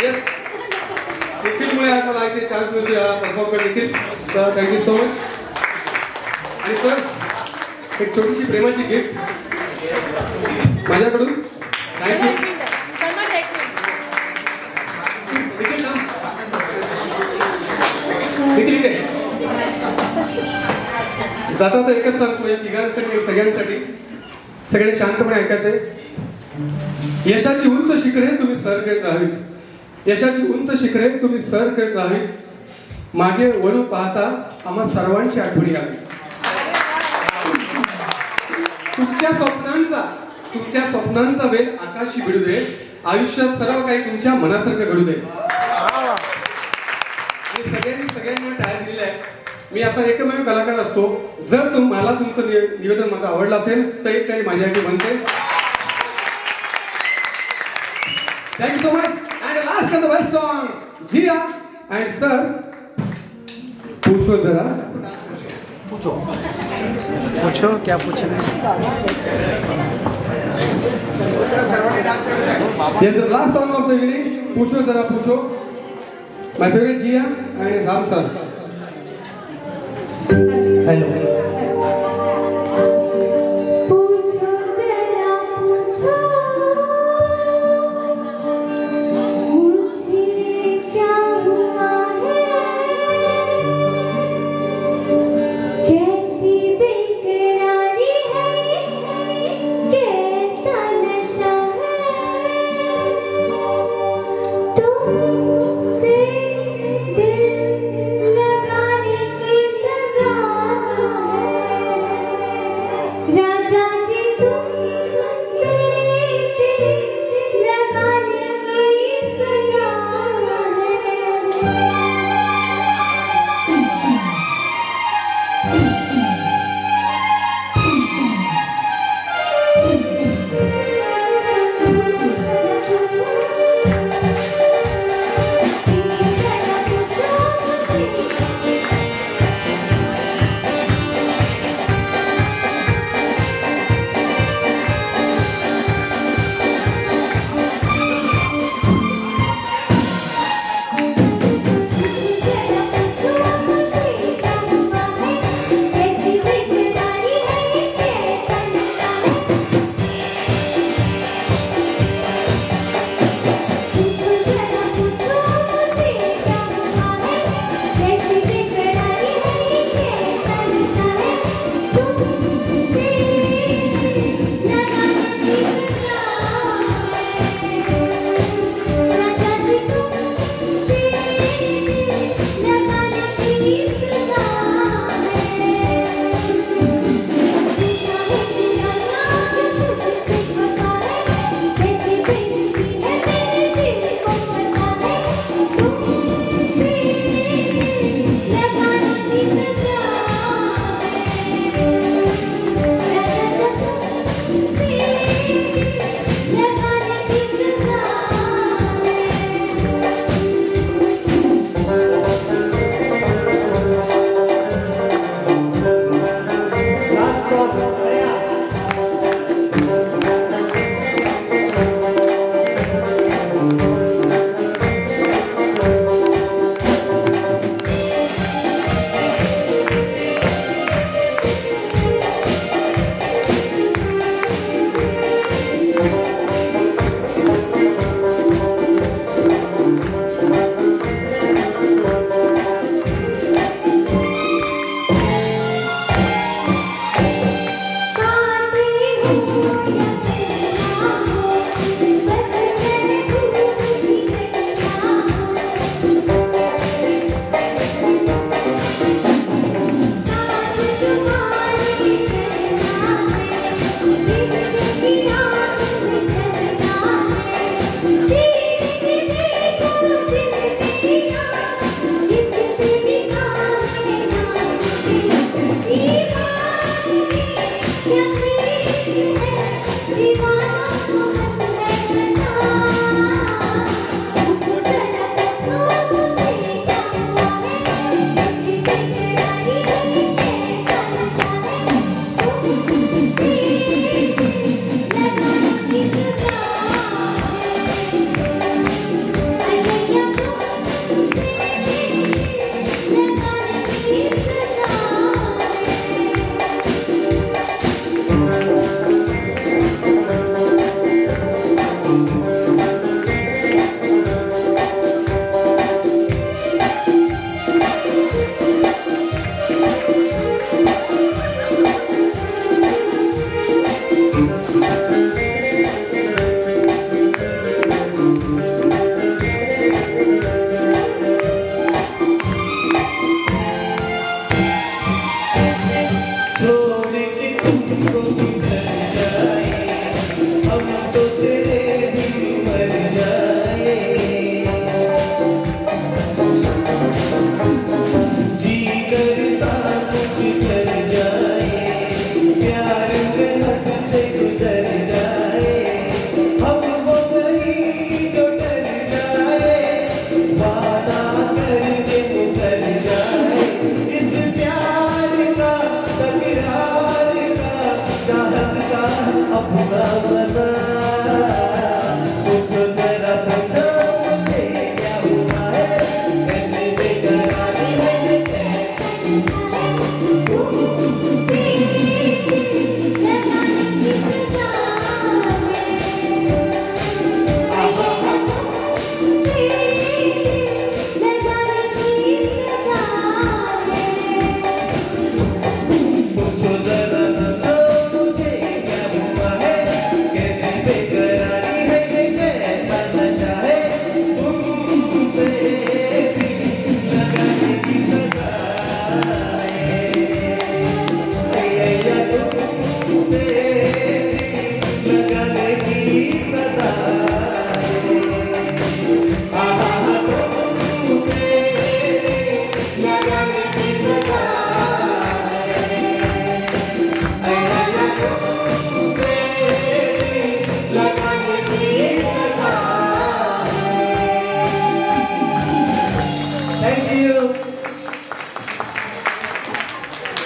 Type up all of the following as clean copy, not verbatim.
Yes निखिलमुळे आपल्याला इथे chance मिळतो या परफॉर्म कर निखिल. तर थँक्यू सो मच. आणि सर एक छोटीशी प्रेमाची गिफ्ट माझ्याकडून. थँक्यू. निखिल थांब. निखिल इकडे. जाता तर एकच सांगतो या तिघांसाठी सगळ्यांसाठी सगळे शांतपणे ऐकायचंय. यशाची उंच शिखरे तुम्ही सर करत राहावीत. यशाची उंच शिखरे तुम्ही सर करत राहावीत. मागे वळून पाहता आम्हा सर्वांची आठवणी यावी. तुमच्या स्वप्नांचा वेल आकाशी भिडू दे. आयुष्यात सर्व काही तुमच्या मनासारखं घडू दे. आणि सगळ्यांना टाळ्या दिलेल्या आहे. मी असा एकमेव कलाकार असतो. जर मला तुमचं निवेदन माझं आवडलं असेल तर एक टाळी माझ्यासाठी बनते. Thank you so much. And last and the best song, Jia and sir. पूछो जरा. पूछो क्या पूछना है. Yes, the last song of the evening, पूछो जरा पूछो. My favorite Jia and Ram sir. Hello.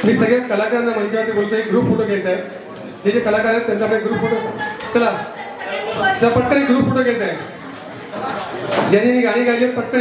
मी सगळ्या कलाकारांना मंचावरती बोलतोय ग्रुप फोटो घ्यायचा आहे. जे जे कलाकार आहेत त्यांचा ग्रुप फोटो चला पटकन एक ग्रुप फोटो घ्यायचा आहे. ज्यांनी गाणी गायली पटकन